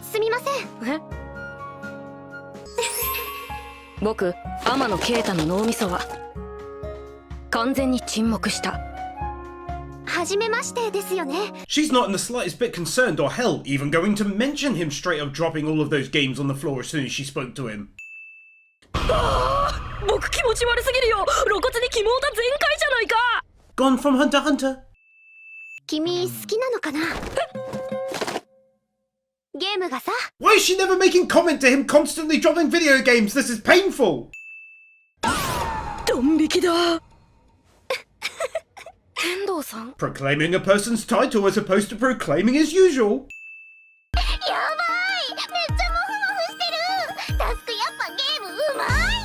すみません。え僕、天野啓太の脳みそは完全に沈黙した。はじめましてですよね。 She's not in the slightest bit concerned or hell even going to mention him straight up dropping all of those games on the floor as soon as she spoke to him. 僕気持ち悪すぎるよ。露骨にキモータ全開じゃないか。 Gone from Hunter x Hunter? 君好きなのかな？ゲームがさ。 Why is she never making comment to him constantly dropping video games? This is painful! ドン引きだ。天童さん Proclaiming a person's title as opposed to proclaiming as usual. やばい、めっちゃモフモフしてる。タスクやっぱゲームうまい。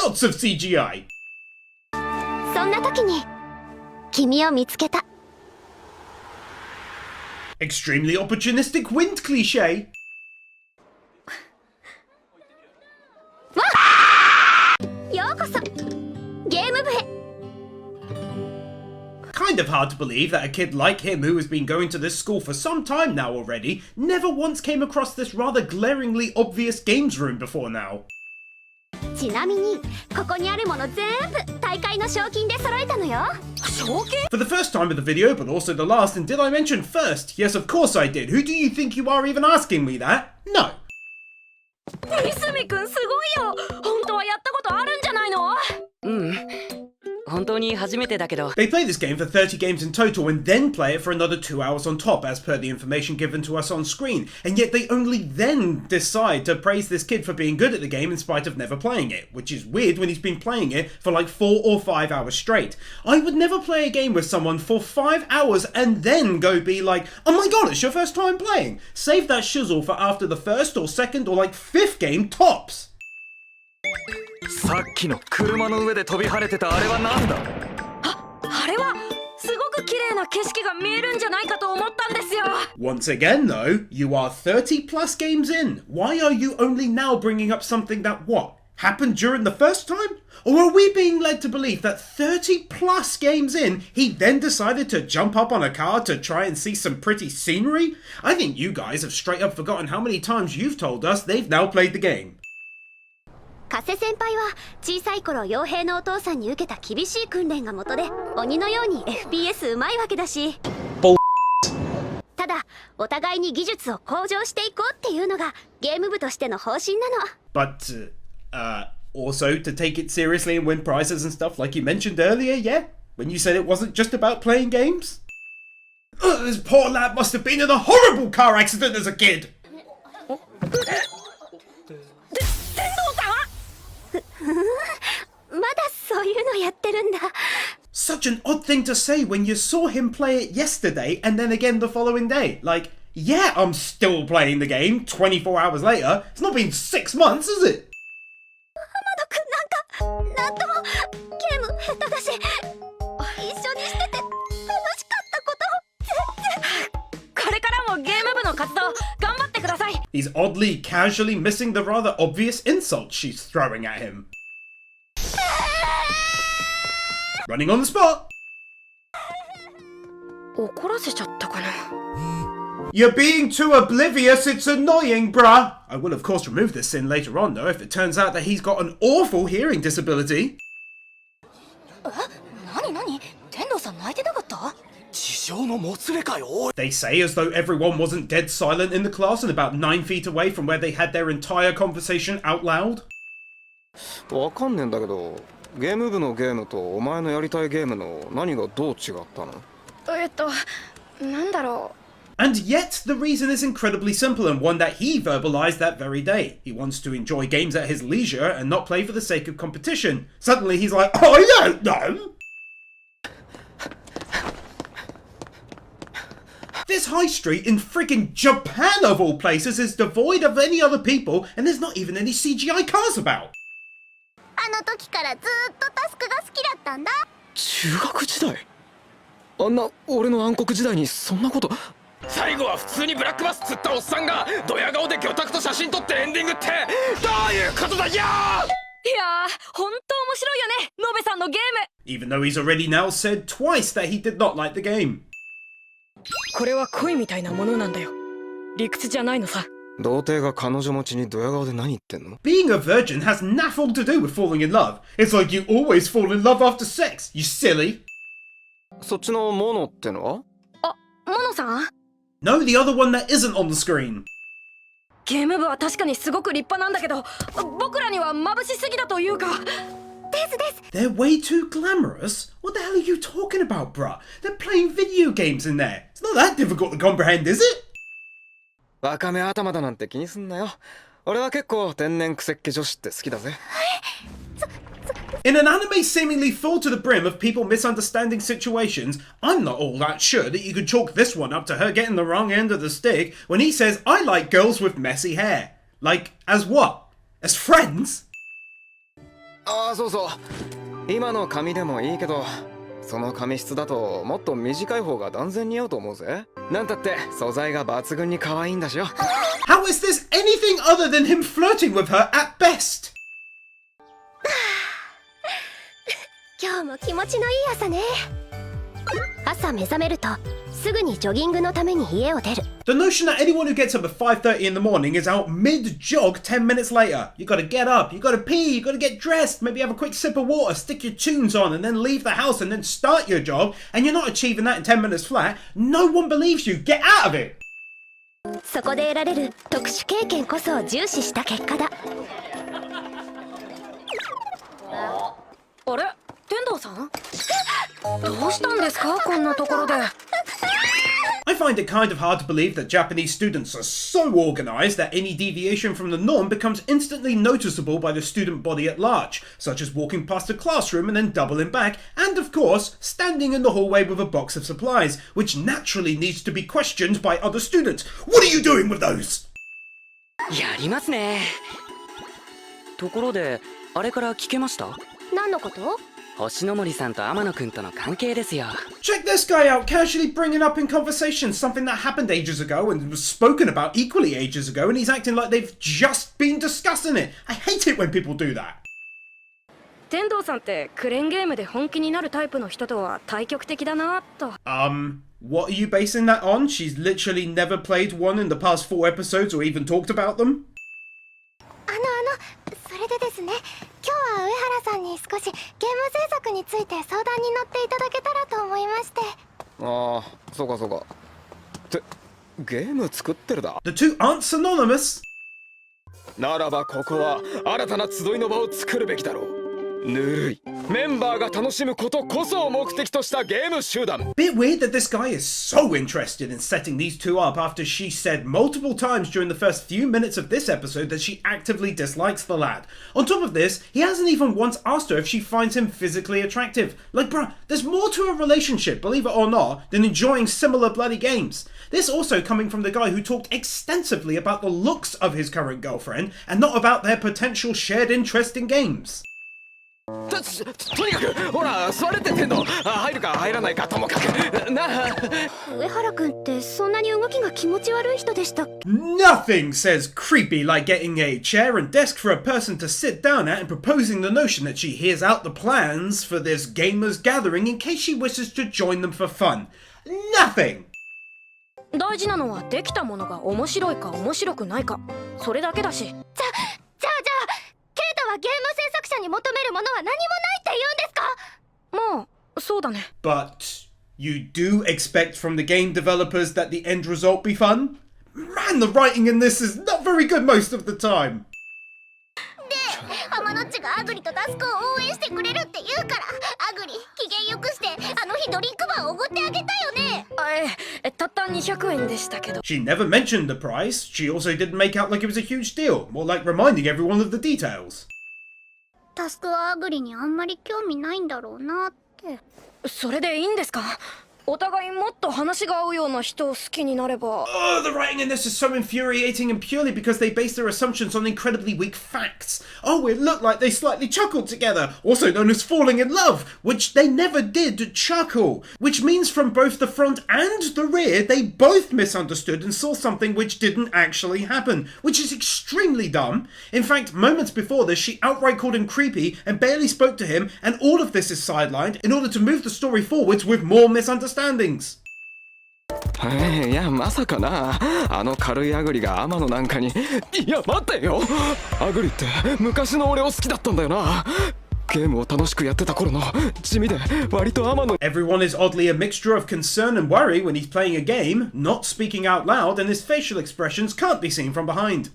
Lots of CGI. そんな時に君を見つけた。 Extremely opportunistic wind cliche. ようこそゲーム部へ。 Kind of hard to believe that a kid like him who has been going to this school for some time now already never once came across this rather glaringly obvious games room before now. ちなみにここにあるもの全部大会の賞金で揃えたのよ。賞金 For the first time of the video, but also the last, and did I mention first? Yes, of course I did. Who do you think you are even asking me that? No. 三角くんすごいよ。本当はやったことあるんじゃないの？本当に初めてだけど。 They play this game for 30 games in total and then play it for another 2 hours on top as per the information given to us on screen, and yet they only then decide to praise this kid for being good at the game in spite of never playing it, which is weird when he's been playing it for like 4 or 5 hours straight. I would never play a game with someone for 5 hours and then go be like, oh my god, it's your first time playing. Save that shizzle for after the first or second or like 5th game tops. さっきの車の上で飛び跳ねてたあれはなんだ？あれはすごく綺麗な景色が見えるんじゃないかと思ったんですよ。 Once again though, you are 30 plus games in. Why are you only now bringing up something that what? Happened during the first time? Or are we being led to believe that 30 plus games in, he then decided to jump up on a car to try and see some pretty scenery? I think you guys have straight up forgotten how many times you've told us they've now played the game. 加瀬先輩は小さい頃傭兵のお父さんに受けた厳しい訓練が元で鬼のように FPS うまいわけだし、ただお互いに技術を向上していこうっていうのがゲーム部としての方針なの。 But, also to take it seriously and win prizes and stuff like you mentioned earlier, yeah? When you said it wasn't just about playing games? This poor lad must have been in a horrible car accident as a kid! まだそういうのやってるんだ。 Such an odd thing to say when you saw him play it yesterday and then again the following day. Like, yeah, I'm still playing the game 24 hours later. It's not been 6 months, has it? 浜野くんなんともゲーム下手だし、一緒にしてて楽しかったこと全然。これからもゲーム部の活動頑張ってください。 He's oddly casually missing the rather obvious insults she's throwing at him. Running on the spot! 怒らせちゃったかな。 You're being too oblivious, it's annoying, bruh! I will of course remove this sin later on though if it turns out that he's got an awful hearing disability. 何？天童さん泣いてなかった？ 地上のもつれかよ。 They say as though everyone wasn't dead silent in the class and about 9 feet away from where they had their entire conversation out loud. わかんねえんだけど、ゲーム部のゲームとお前のやりたいゲームの何がどう違ったの？なんだろう。 And yet, the reason is incredibly simple and one that he verbalized that very day. He wants to enjoy games at his leisure and not play for the sake of competition. Suddenly he's like, oh, I don't know! This high street in friggin' Japan of all places is devoid of any other people and there's not even any CGI cars about. あの時からずっとタスクが好きだったんだ。中学時代？あんな俺の暗黒時代にそんなこと。最後は普通にブラックバス釣ったおっさんがドヤ顔で魚拓と写真撮ってエンディングってどういうことだよ！ いやー、本当面白いよね、ノベさんのゲーム。 Even though he's already now said twice that he did not like the game. これは恋みたいなものなんだよ。理屈じゃないのさ。童貞が彼女持ちにドヤ顔で何言ってんの？ Being a virgin has naffle to do with falling in love. It's like you always fall in love after sex, you silly. そっちのモノってのは？あ、モノさん？ No, the other one that isn't on the screen. ゲーム部は確かにすごく立派なんだけど、僕らには眩しすぎだというか。They're way too glamorous? What the hell are you talking about, bruh? They're playing video games in there. It's not that difficult to comprehend, is it? ワカメ頭だなんて気にすんなよ。俺は結構天然癖っ気女子って好きだぜ。In an anime seemingly full to the brim of people misunderstanding situations, I'm not all that sure that you could chalk this one up to her getting the wrong end of the stick when he says, I like girls with messy hair. Like, as what? As friends? ああ、そうそう。今の髪でもいいけど、その髪質だともっと短い方が断然似合うと思うぜ。なんたって素材が抜群に可愛いんだしよ。How is this anything other than him flirting with her at best? 今日も気持ちのいい朝ね。朝目覚めるとすぐにジョギングのために家を出る。 The notion that anyone who gets up at 5:30 in the morning is out mid-jog 10 minutes later. You gotta get up, you gotta pee, you gotta get dressed, maybe have a quick sip of water, stick your tunes on and then leave the house and then start your jog, and you're not achieving that in 10 minutes flat. No one believes you. Get out of it! そこで得られる特殊経験こそを重視した結果だ。あれ、天童さん？どうしたんですか、こんなところで。I find it kind of hard to believe that Japanese students are so organised that any deviation from the norm becomes instantly noticeable by the student body at large, such as walking past a classroom and then doubling back, and of course, standing in the hallway with a box of supplies, which naturally needs to be questioned by other students. What are you doing with those? やりますね。ところで、あれから聞けました？何のこと？星野森さんと天野くんとの関係ですよ。Check this guy out, casually bringing up in conversation something that happened ages ago and was spoken about equally ages ago, and he's acting like they've just been discussing it. I hate it when people do that. 天童さんってクレーンゲームで本気になるタイプの人とは対極的だなと。What are you basing that on? She's literally never played one in the past 4 episodes or even talked about them? それでですね、今日は上原さんに少しゲーム制作について相談に乗っていただけたらと思いまして。ああ、そうかそうか。ってゲーム作ってるだ。 The two aren't synonymous. ならばここは新たな集いの場を作るべきだろう。ぬるい。メンバーが楽しむことこそを目的としたゲーム集団。 Bit weird that this guy is so interested in setting these two up after she said multiple times during the first few minutes of this episode that she actively dislikes the lad. On top of this, he hasn't even once asked her if she finds him physically attractive. Like, bruh, there's more to a relationship, believe it or not, than enjoying similar bloody games. This also coming from the guy who talked extensively about the looks of his current girlfriend and not about their potential shared interest in games. とにかくほら座れって言ってんの。入るか入らないかともかくなあ。上原くんってそんなに動きが気持ち悪い人でしたっけ？ Nothing says creepy like getting a chair and desk for a person to sit down at and proposing the notion that she hears out the plans for this gamers gathering in case she wishes to join them for fun. Nothing! 大事なのはできたものが面白いか面白くないか、それだけだし。じゃあケイタはゲーム制作者に求めるものは何もないって言うんですか？まあそうだね。 But you do expect from the game developers that the end result be fun? Man, the writing in this is not very good most of the time. で、ハマノッチがアグリとタスクを応援してくれるって言うから、アグリ機嫌よくしてあの日ドリンクバーをおごってあげたよね。たった200円でしたけど。 She never mentioned the price. She also didn't make out like it was a huge deal, more like reminding everyone of the details. タスクはアグリにあんまり興味ないんだろうなって。それでいいんですか？お互いもっと話が合うような人を好きになれば。 Oh, the writing in this is so infuriating and purely because they base their assumptions on incredibly weak facts. Oh, it looked like they slightly chuckled together, also known as falling in love, which they never did chuckle. Which means from both the front and the rear, they both misunderstood and saw something which didn't actually happen, which is extremely dumb. In fact, moments before this, she outright called him creepy and barely spoke to him, and all of this is sidelined in order to move the story forwards with more misunderstandings. いやまさかな、あの軽いアグリが天野なんかに。いや待ってよ、アグリって昔の俺を好きだったんだよな。ゲームを楽しくやってた頃の地味で割と天野。 Everyone is oddly a mixture of concern and worry when he's playing a game, not speaking out loud, and his facial expressions can't be seen from behind.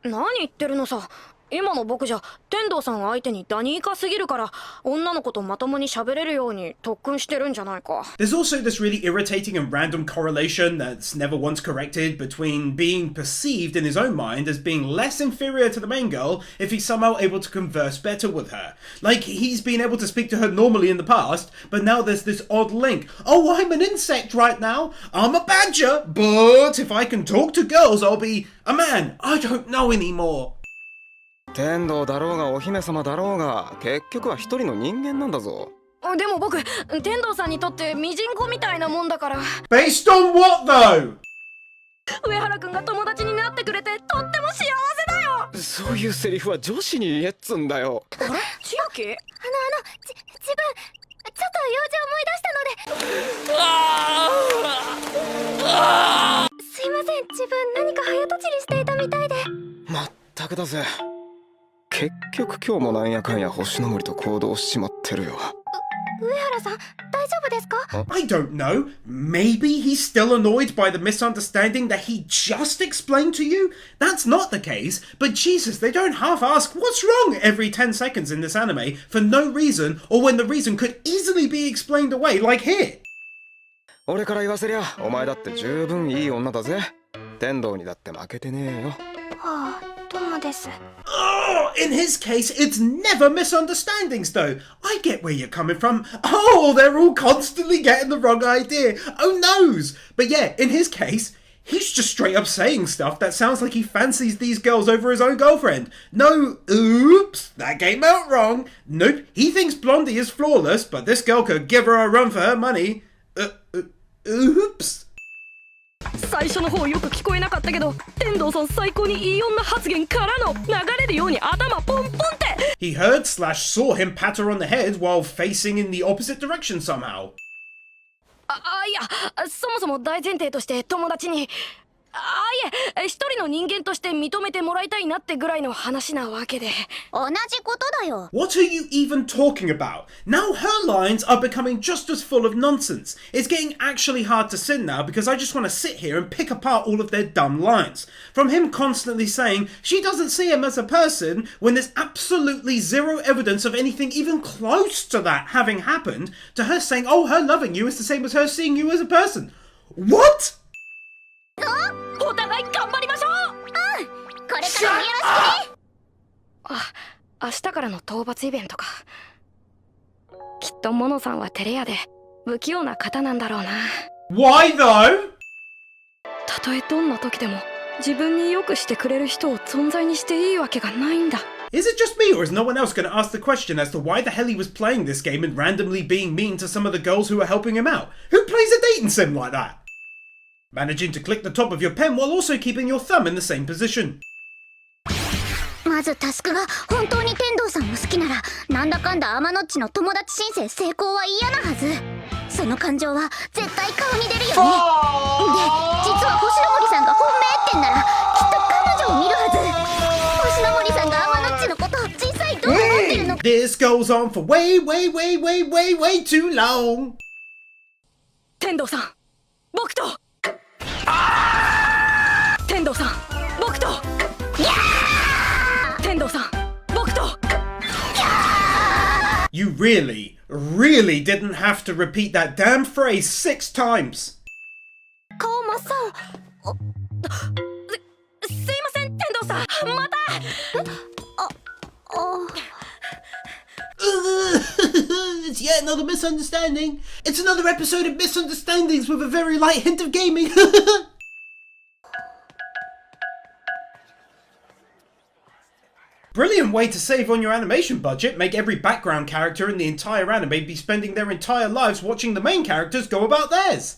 何言ってるのさ。今の僕じゃ天童さん相手にダニーカすぎるから、女の子とまともに喋れるように特訓してるんじゃないか。 There's also this really irritating and random correlation that's never once corrected between being perceived in his own mind as being less inferior to the main girl if he's somehow able to converse better with her. Like, he's been able to speak to her normally in the past, but now there's this odd link. Oh, I'm an insect right now. I'm a badger, but if I can talk to girls, I'll be a man. I don't know anymore. 天童だろうがお姫様だろうが結局は一人の人間なんだぞ。でも僕、天童さんにとってミジンコみたいなもんだから。 Based on what, though? 上原くんが友達になってくれてとっても幸せだよ。そういうセリフは女子に言えっつんだよ。あれ千秋？自分ちょっと用事思い出したので。すいません、自分何か早とちりしていたみたいで。まったくだぜ。結局今日もなんやかんや星の森と行動しちまってるよ。上原さん、大丈夫ですか？ I don't know. Maybe he's still annoyed by the misunderstanding that he just explained to you? That's not the case, but Jesus, they don't half ask what's wrong every 10 seconds in this anime for no reason, or when the reason could easily be explained away, like here. 俺から言わせりゃお前だって十分いい女だぜ。天童にだって負けてねえよ。はあ、どうもです。 Oh, in his case, it's never misunderstandings, though. I get where you're coming from. Oh, they're all constantly getting the wrong idea. Oh, noes. But yeah, in his case, he's just straight up saying stuff that sounds like he fancies these girls over his own girlfriend. No, oops, that came out wrong. Nope, he thinks Blondie is flawless, but this girl could give her a run for her money. Oops. 最初の方よく聞こえなかったけど、天童さん最高にいい女発言からの流れるように頭ポンポンって。 He heard / saw him pat her on the head while facing in the opposite direction somehow. いや、そもそも大前提として友達に、いえ、一人の人間として認めてもらいたいなってぐらいの話なわけで。同じことだよ。 What are you even talking about? Now her lines are becoming just as full of nonsense. It's getting actually hard to sin now because I just want to sit here and pick apart all of their dumb lines. From him constantly saying she doesn't see him as a person when there's absolutely zero evidence of anything even close to that having happened, to her saying, oh, her loving you is the same as her seeing you as a person. What? お互い頑張りましょう。これからもよろしくね。明日からの討伐イベントか。きっとモノさんは照れ屋で不器用な方なんだろうな。 Why though? たとえどんな時でも自分に良くしてくれる人を存在にしていいわけがないんだ。 Is it just me, or is no one else going to ask the question as to why the hell he was playing this game and randomly being mean to some of the girls who were helping him out? Who plays a dating sim like that? Managing to click the top of your pen while also keeping your thumb in the same position. まずタスクが本当に天童さんを好きなら、なんだかんだ天のっちの友達申請成功は嫌なはず。その感情は絶対顔に出るよね。で、実は星の森さんが本命ってんならきっと彼女を見るはず。星の森さんが天のっちのことを実際どう思ってるのか。 This goes on for way too long. 天童さん、僕と。天童さん、僕と。天童さん、僕と。You really didn't have to repeat that damn phrase 6 times. 顔真っ青。すいません、天童さん、また。It's yet another misunderstanding. It's another episode of misunderstandings with a very light hint of gaming. Brilliant way to save on your animation budget. Make every background character in the entire anime be spending their entire lives watching the main characters go about theirs.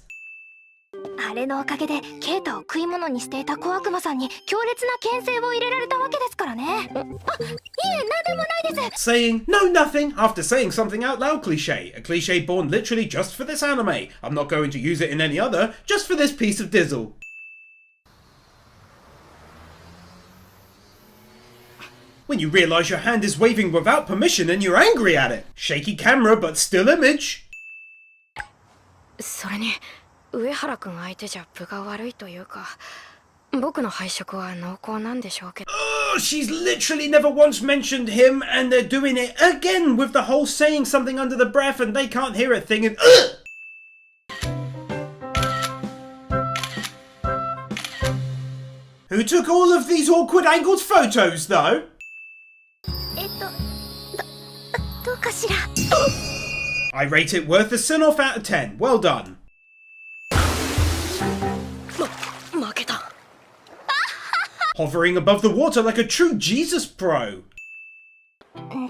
あれのおかげでケイタを食い物にしていた小悪魔さんに強烈な牽制を入れられたわけですからね。あ、いえ、なんでもないです。 Saying no nothing after saying something out loud cliche. A cliche born literally just for this anime. I'm not going to use it in any other, just for this piece of dizzle. When you realise your hand is waving without permission and you're angry at it. Shaky camera but still image. それに上原くん相手じゃ分が悪いというか、僕の配色は濃厚なんでしょうけど。 Oh, she's literally never once mentioned him and they're doing it again with the whole saying something under the breath and they can't hear a thing and Who took all of these awkward angled photos though? どうかしら。 I rate it worth a sin-off out of 10. Well done. 負けた。 Hovering above the water like a true Jesus pro.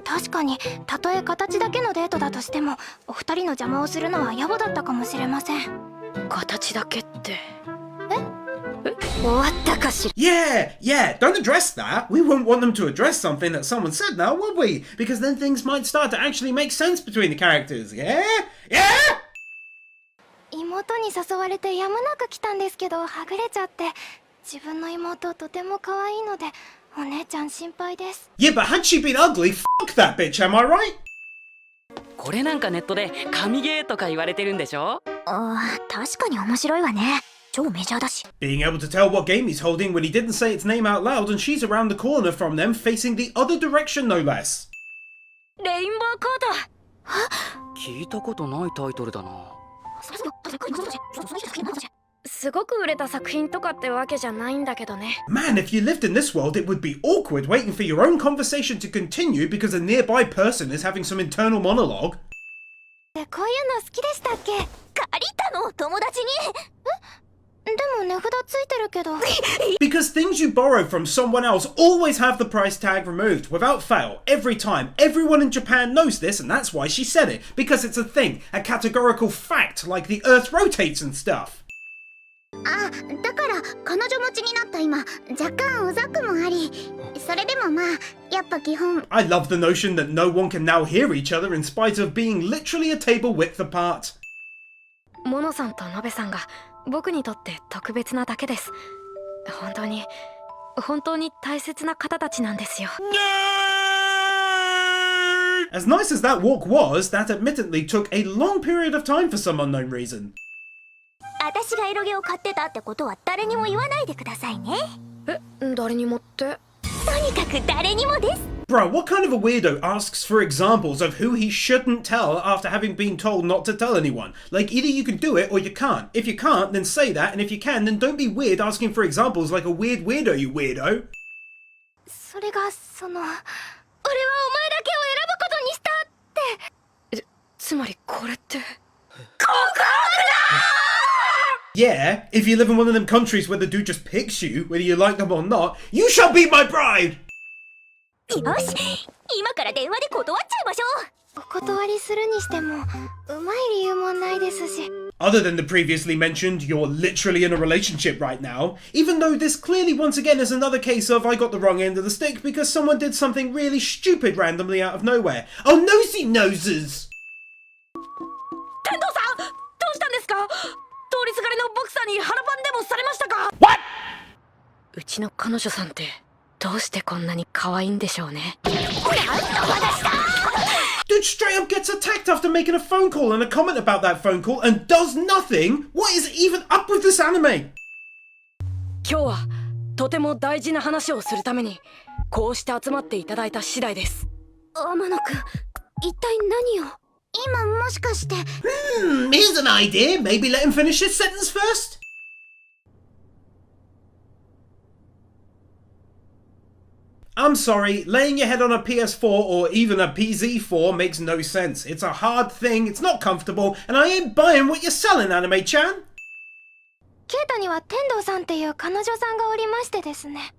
確かにたとえ形だけのデートだとしてもお二人の邪魔をするのは野暮だったかもしれません。形だけって。終わったかしら。 Yeah, don't address that. We wouldn't want them to address something that someone said now, would we? Because then things might start to actually make sense between the characters, yeah? Yeah? 妹に誘われてやむなく来たんですけどはぐれちゃって、自分の妹とても可愛いのでお姉ちゃん心配です。 Yeah, but had she been ugly, fuck that bitch, am I right? これなんかネットで神ゲーとか言われてるんでしょ。確かに面白いわね。超メジャーだし。 Being able to tell what game he's holding when he didn't say its name out loud and she's around the corner from them facing the other direction no less. レインボーコート。聞いたことないタイトルだな。すごく売れた作品とかってわけじゃないんだけどね。 Man, if you lived in this world, it would be awkward waiting for your own conversation to continue because a nearby person is having some internal monologue. こういうの好きでしたっけ？借りたの友達に。でも値札ついてるけど。 Because things you borrow from someone else always have the price tag removed, without fail, every time. Everyone in Japan knows this, and that's why she said it. Because it's a thing, a categorical fact, like the Earth rotates and stuff. あ、だから彼女持ちになった今、若干うざくもあり、それでもまあ、やっぱ基本。 I love the notion that no one can now hear each other in spite of being literally a table width apart. モノさんとノベさんが僕にとって特別なだけです。本当に大切な方たちなんですよ。 As nice as that walk was, that admittedly took a long period of time for some unknown reason. 私がエロゲを買ってたってことは誰にも言わないでくださいね。誰にもって？とにかく誰にもです。 Bro, what kind of a weirdo asks for examples of who he shouldn't tell after having been told not to tell anyone? Like, either you can do it or you can't. If you can't, then say that, and if you can, then don't be weird asking for examples like a weird weirdo, you weirdo. それが俺はお前だけを選ぶことにしたって。つまりこれって。 Yeah, if you live in one of them countries where the dude just picks you, whether you like them or not, you shall be my bride! よし、今から電話で断っちゃいましょう。お断りするにしてもうまい理由もないですし。 Other than the previously mentioned, you're literally in a relationship right now, even though this clearly once again is another case of I got the wrong end of the stick because someone did something really stupid randomly out of nowhere. Oh, nosy noses! 天童さん、どうしたんですか？通りすがりのボクサーに腹パンでもされましたか？ What? うちの彼女さんってどうしてこんなに可愛いんでしょうね。 Dude straight up gets attacked after making a phone call and a comment about that phone call and does nothing? What is even up with this anime? 今日はとても大事な話をするためにこうして集まっていただいた次第です。天野くん、一体何を？今もしかして。Here's an idea. Maybe let him finish his sentence first? I'm sorry, laying your head on a PS4 or even a PZ4 makes no sense. It's a hard thing, it's not comfortable, and I ain't buying what you're selling, Anime-chan. ケイタには天童さんっていう彼女さんがおりましてですね。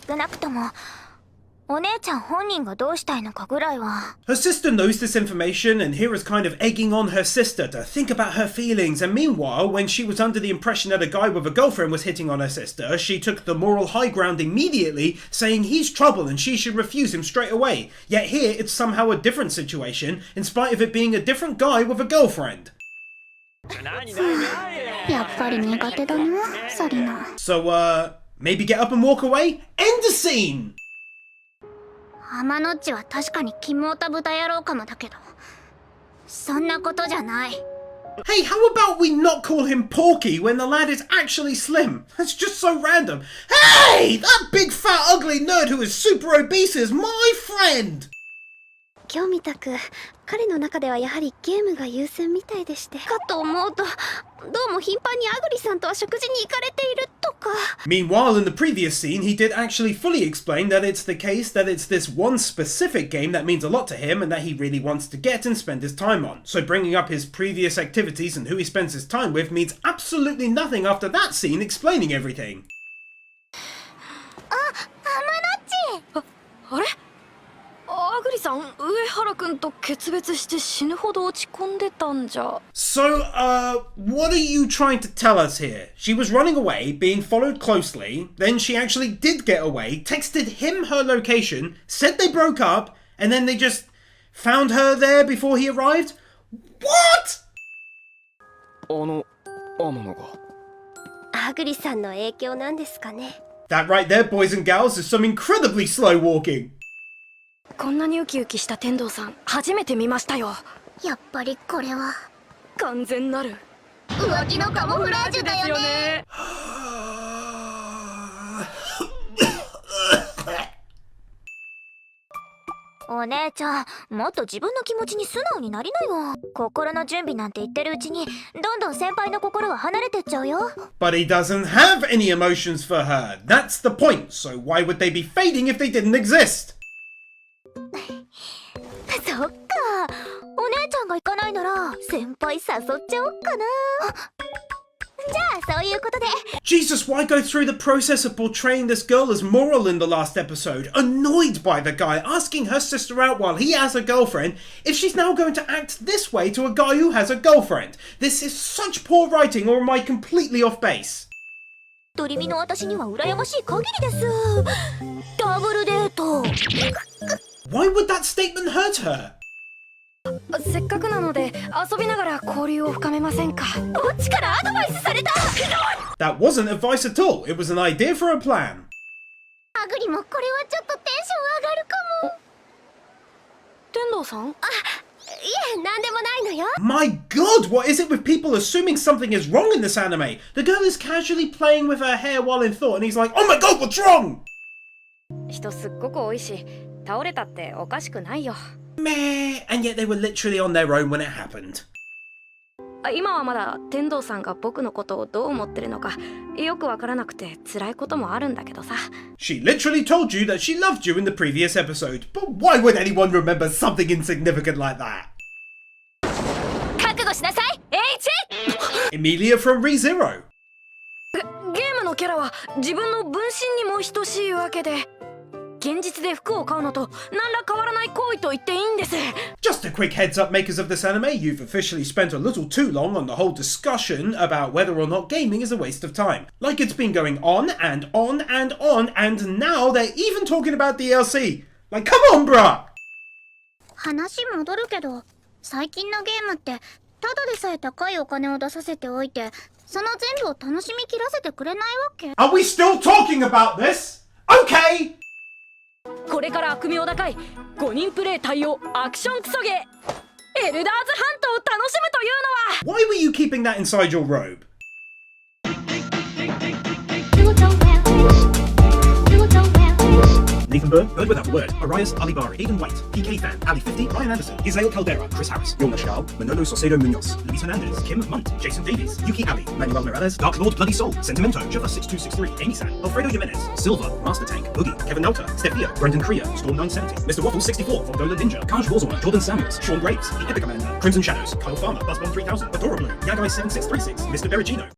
少なくともお姉ちゃん本人がどうしたいのかぐらいは。 Her sister knows this information, and Hira's kind of egging on her sister to think about her feelings. And meanwhile, when she was under the impression that a guy with a girlfriend was hitting on her sister, she took the moral high ground immediately, saying he's trouble and she should refuse him straight away. Yet here, it's somehow a different situation, in spite of it being a different guy with a girlfriend. やっぱり苦手だな、サリナ。 So, maybe get up and walk away? End the scene! 浜ノッチは確かにキモータ豚野郎かもだけど、そんなことじゃない。 Hey, how about we not call him Porky when the lad is actually slim? That's just so random. Hey! That big fat ugly nerd who is super obese is my friend! 今日みたく彼の中ではやはりゲームが優先みたいでして。かと思うと、どうも頻繁にアグリさんとは食事に行かれているとか。 Meanwhile, in the previous scene, he did actually fully explain that it's the case that it's this one specific game that means a lot to him and that he really wants to get and spend his time on. So bringing up his previous activities and who he spends his time with means absolutely nothing after that scene explaining everything. あれ？アグリさん、上原くんと決別して死ぬほど落ち込んでたんじゃ。 So, what are you trying to tell us here? She was running away, being followed closely, then she actually did get away, texted him her location, said they broke up, and then they just found her there before he arrived? What?アグリさんの影響なんですかね。 That right there, boys and gals, is some incredibly slow walking. こんなにウキウキした天童さん、初めて見ましたよ。やっぱりこれは完全なる浮気のカモフラージュだよね。お姉ちゃん、もっと自分の気持ちに素直になりなよ。心の準備なんて言ってるうちに、どんどん先輩の心は離れてっちゃうよ。 But he doesn't have any emotions for her. That's the point. So why would they be fading if they didn't exist? そっか、お姉ちゃんが行かないなら先輩誘っちゃおっかな。じゃあそういうことで。 Jesus, why go through the process of portraying this girl as moral in the last episode? Annoyed by the guy asking her sister out while he has a girlfriend, if she's now going to act this way to a guy who has a girlfriend. This is such poor writing, or am I completely off base? 独り身の私には羨ましい限りです。ダブルデート。 Why would that statement hurt her? せっかくなので遊びながら交流を深めませんか。こっちからアドバイスされた。 That wasn't advice at all. It was an idea for a plan. アグリもこれはちょっとテンション上がるかも。天童さん？いえ、なんでもないのよ。 My god, what is it with people assuming something is wrong in this anime? The girl is casually playing with her hair while in thought and he's like, oh my god, what's wrong? 人すっごく多いし、倒れたっておかしくないよ。 Meh, and yet they were literally on their own when it happened. 今はまだ天童さんが僕のことをどう思ってるのかよくわからなくて辛いこともあるんだけどさ。 She literally told you that she loved you in the previous episode, but why would anyone remember something insignificant like that? 覚悟しなさい、H! Emilia from ReZero. ゲームのキャラは自分の分身にも等しいわけで、現実で服を買うのと何ら変わらない行為と言っていいんです。 Just a quick heads up, makers of this anime, you've officially spent a little too long on the whole discussion about whether or not gaming is a waste of time. Like it's been going on and on and on, and now they're even talking about DLC. Like, come on, bruh! 話戻るけど、最近のゲームってただでさえ高いお金を出させておいて、その全部を楽しみきらせてくれないわけ。 Are we still talking about this? Okay! これから悪名高い5人プレイ対応アクションクソゲーエルダーズハントを楽しむというのは。 Why were you keeping that inside your robe? Nathan Byrne, Bird Without a Word, Arias Alibari, Aidan White, PK Fan, Ali 50, Ryan Anderson, Israel Caldera, Chris Harris, Yona Shao, Manolo Saucedo Munoz, Luis Hernandez, Kim Munt, Jason Davies, Yuki Ali, Manuel Morales, Dark Lord Bloody Soul, Sentimento, Java 6263, Amy San, Alfredo Jimenez, Silva, Master Tank, Boogie, Kevin Nauta, Stefio, Brendan Kriya, Storm 970, Mr. Waffle 64, Fondola Ninja, Kaj Warzone, Jordan Samuels, Sean Graves, The Epic Commander, Crimson Shadows, Kyle Farmer, Buzzbomb 3000, Adora Blue, Yagai 7636, Mr. Berigino.